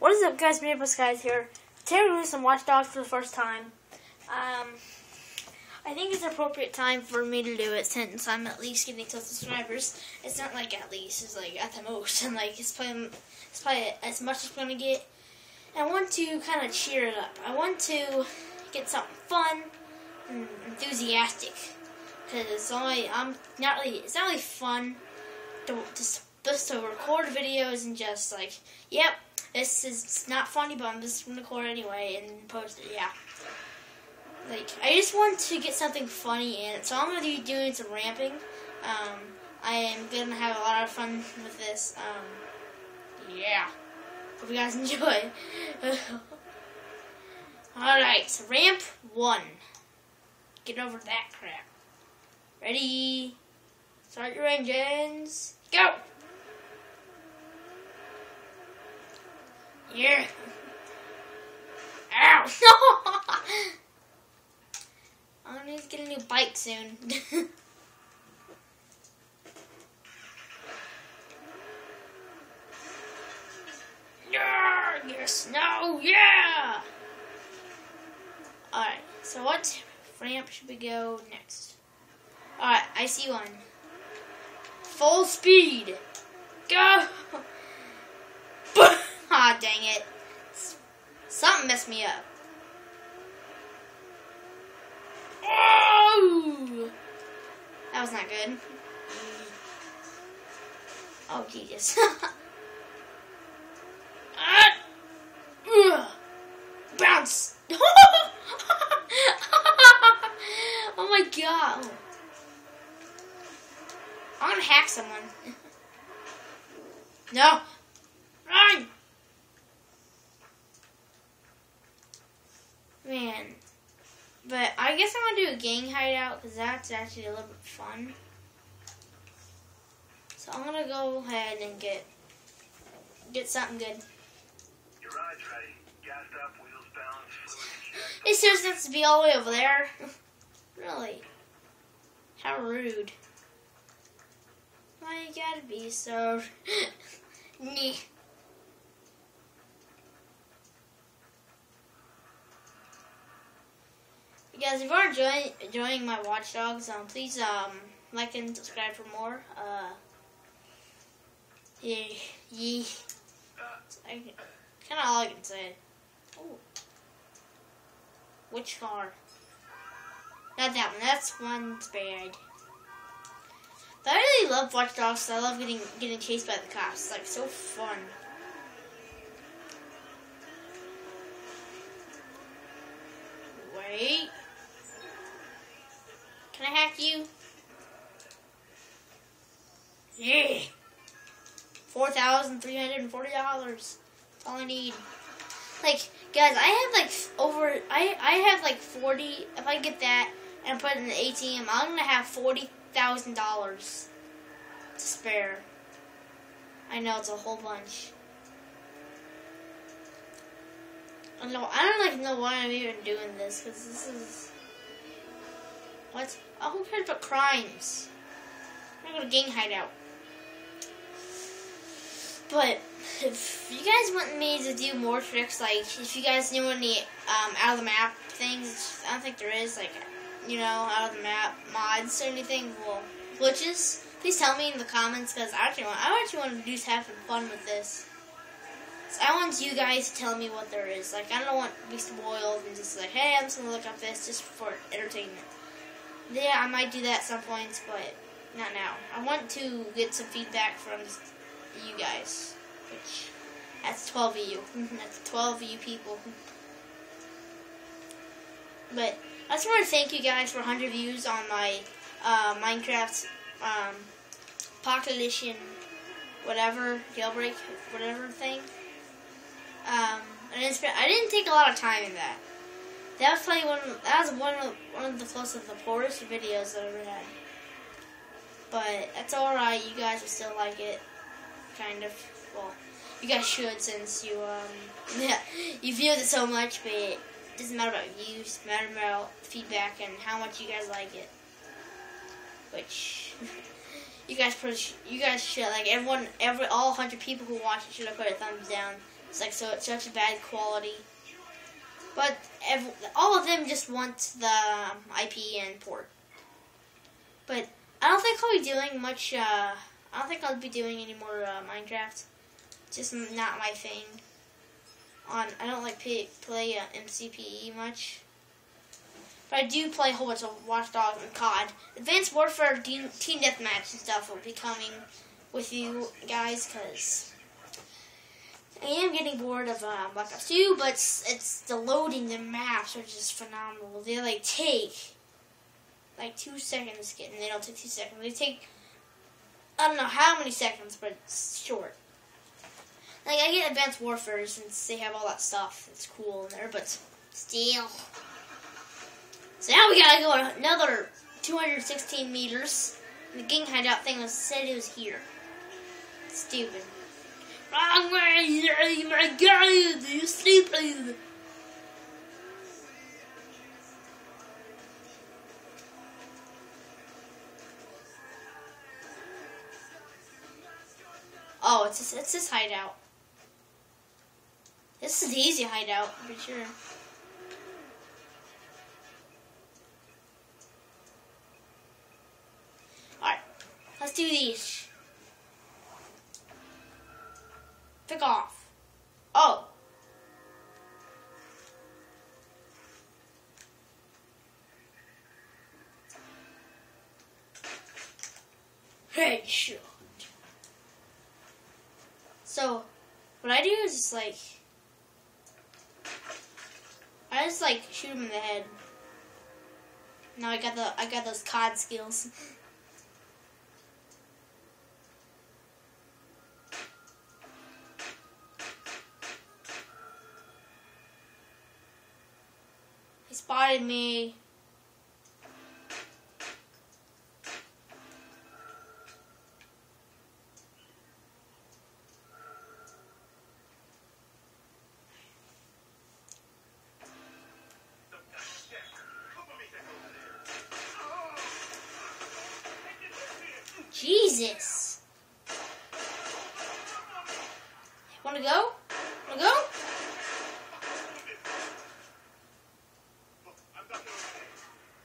What is up, guys? MapleSkies here. Today we're doing some Watch Dogs for the first time. I think it's an appropriate time for me to do it since I'm at least getting 12 subscribers. It's not like at least, it's like at the most, and like it's probably as much as I'm gonna get. And I want to kind of cheer it up. I want to get something fun and enthusiastic because it's not really fun to just to record videos and just like, yep, this is not funny, but I'm just gonna record anyway and post it. Yeah. Like, I just want to get something funny in it, so I'm going to be doing some ramping. I am going to have a lot of fun with this. Yeah. Hope you guys enjoy. Alright, so ramp 1. Get over that crap. Ready? Start your engines. Go! Yeah. Ow! I'm gonna need to get a new bike soon. Yeah, yes, no, yeah! Alright, so what ramp should we go next? Alright, I see one. Full speed! Go! Ah, dang it. Something messed me up. Oh! That was not good. Oh, Jesus. Bounce! Oh my god. I'm gonna hack someone. No! Run! Man. But I guess I'm going to do a gang hideout because that's actually a little bit fun. So I'm going to go ahead and get something good. Your ride's ready. Gassed up, wheels balanced, fluid checked. It seriously has to be all the way over there? Really? How rude. Why you gotta be so... Nah. Guys, if you are enjoying my Watch Dogs, please like and subscribe for more. Yeah. Kind of all I can say. Oh, which car? Not that one. That's one's bad. But I really love Watch Dogs. So I love getting chased by the cops. It's like so fun. Wait. Can I hack you? Yeah. $4,340. That's all I need. Like, guys, I have like 40. If I get that and put it in the ATM, I'm gonna have $40,000 to spare. I know it's a whole bunch. I don't know why I'm even doing this because this is. What? Oh, who cares about crimes? I'm gonna go to gang hideout. But if you guys want me to do more tricks, like if you guys know any out of the map things, I don't think there is, like, you know, out of the map mods or anything, well, glitches, please tell me in the comments because I actually want to do have some fun with this. So I want you guys to tell me what there is. Like, I don't want to be spoiled and just like, hey, I'm just gonna look up this just for entertainment. Yeah, I might do that at some points, but not now. I want to get some feedback from you guys, which that's 12 of you. That's 12 of you people. But I just want to thank you guys for 100 views on my Minecraft Pocket Edition, whatever jailbreak, whatever thing. I didn't take a lot of time in that. That was probably one of the close of the poorest videos that I've ever had. But that's alright, you guys will still like it. Kind of. Well, you guys should since you you viewed it so much, but it doesn't matter about views, it matters about feedback and how much you guys like it. Which you guys should, like, all 100 people who watch it should have put a thumbs down. It's like it's such a bad quality. But all of them just want the IP and port. But I don't think I'll be doing much. I don't think I'll be doing any more Minecraft. Just not my thing. I don't like play MCPE much. But I do play a whole bunch of Watch Dogs and COD. Advanced Warfare Team Deathmatch and stuff will be coming with you guys because I am getting bored of Black Ops 2, but it's the loading the maps are just phenomenal. They like take like 2 seconds to get, and they don't take 2 seconds. They take I don't know how many seconds, but it's short. Like I get Advanced Warfare since they have all that stuff. It's cool in there, but still. So now we gotta go another 216 meters. The gang hideout thing said it was here. Stupid. Wrong way, my God, you stupid. Oh, it's this hideout. This is the easy hideout, I'm pretty sure. Alright, let's do these. Pick off. Oh. Headshot. So, what I do is just like, I just like shoot him in the head. Now I got those COD skills. He spotted me. Jesus. Wanna go? Wanna go?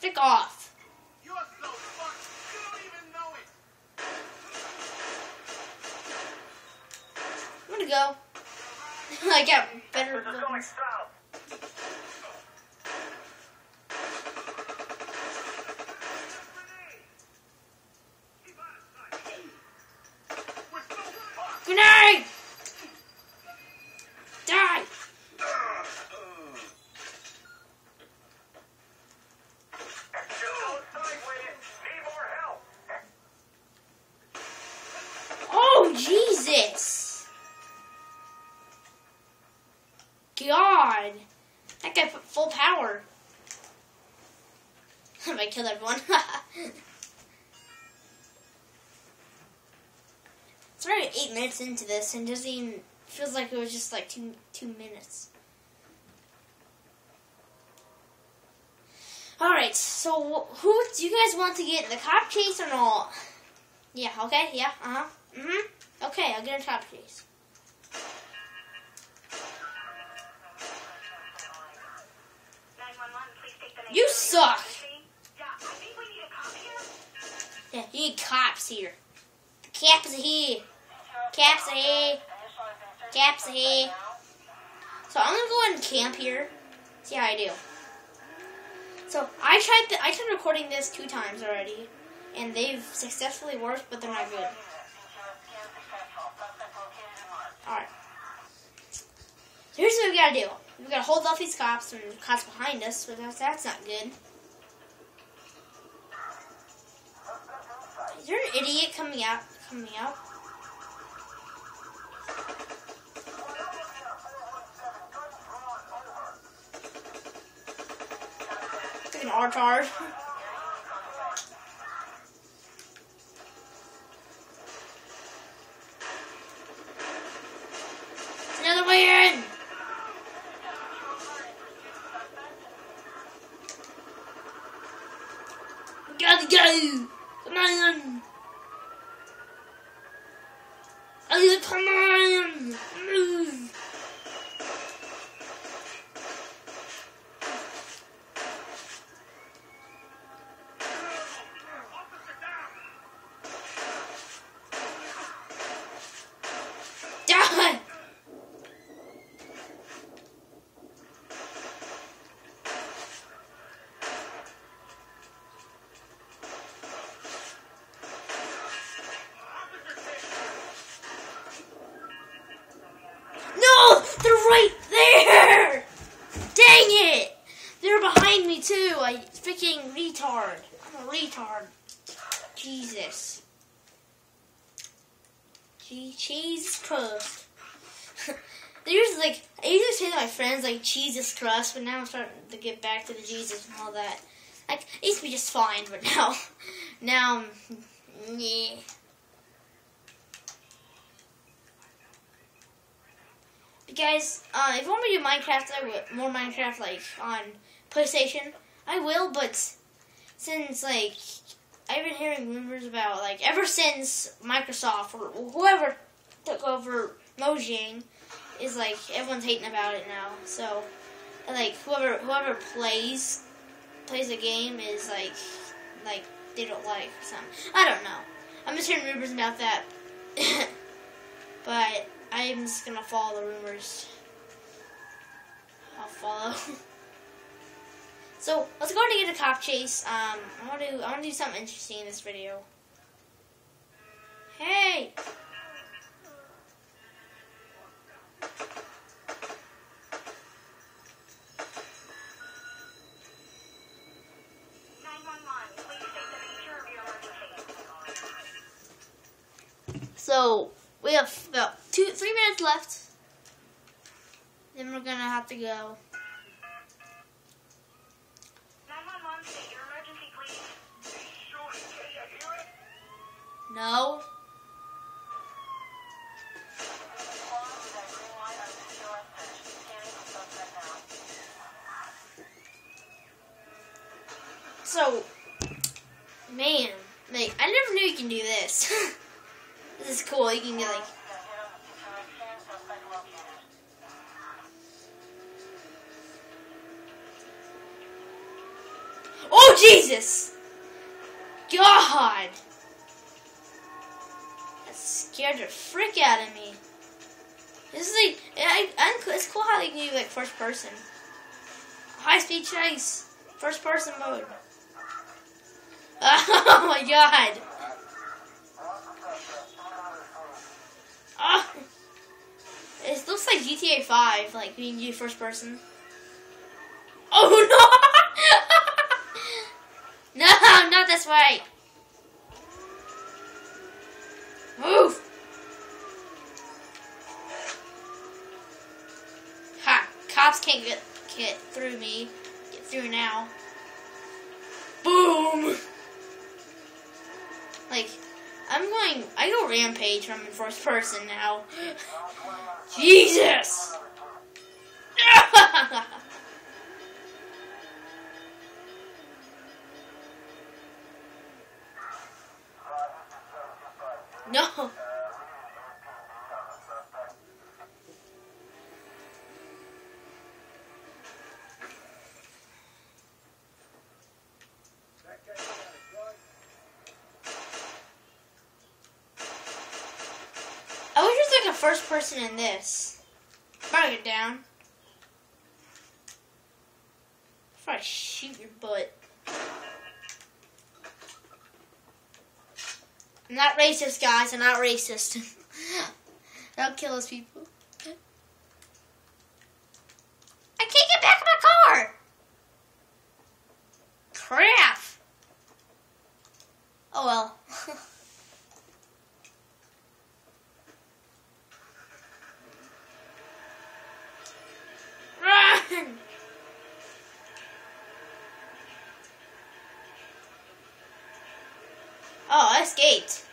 Pick off. You're so fucked. You don't even know it. Wanna go? I got better This is going weapons. south. Grenade! Die! Oh, Jesus! God! That guy put full power. I killed everyone. It's already 8 minutes into this, and doesn't even feels like it was just like two minutes. All right, so who do you guys want to get in the cop chase or not? Yeah. Okay. Yeah. Okay, I'll get a cop chase. You suck. Yeah, you need cops here. The cops are here. Caps are here. Caps are here. So I'm gonna go ahead and camp here. See how I do. So I tried recording this 2 times already, and they've successfully worked, but they're not good. All right. So here's what we gotta do. We gotta hold off these cops, and cops behind us, but that's not good. Is there an idiot coming out? Like an R-tard. Another way in! We gotta go! Come on! Oh, come on! Move! cheese crust. I usually say to my friends like Jesus crust, but now I'm starting to get back to the Jesus and all that. Like it used to be just fine, but now, yeah. Guys, if you want me to do Minecraft, more Minecraft like on PlayStation, I will. But since like I've been hearing rumors about like ever since Microsoft or whoever took over Mojang, is like everyone's hating about it now. So like whoever plays the game is like they don't like something. I don't know. I'm just hearing rumors about that, but I'm just gonna follow the rumors. I'll follow. So let's go ahead and get a cop chase. I want to do something interesting in this video. Hey. So we have about 3 minutes left. Then we're gonna have to go. 911, state your emergency, please. Shorty, can you hear it? No. So, man, like I never knew you can do this. This is cool. You can get like. Oh Jesus! God! That scared the frick out of me. This is like, it's cool how they can do like first person, high speed chase, first person mode. Oh my God! Oh, it looks like GTA 5, like when you do first person. Oh no! No, not this way. Move! Ha! Cops can't get through me. Get through now. Boom! Like, I go rampage when I'm in first person now. Jesus! No. I wish there's like a first person in this. Bring it down. Before I shoot your butt. I'm not racist, guys. I'm not racist. Don't kill those people. I can't get back in my car! Crap! Oh well. Run! Oh, I escaped.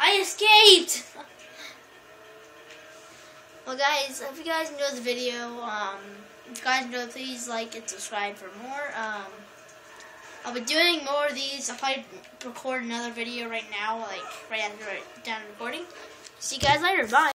I escaped! Well guys, if you guys enjoyed the video, if you guys enjoyed, please like and subscribe for more. I'll be doing more of these. I'll probably record another video right now, like right after I'm done recording. See you guys later. Bye.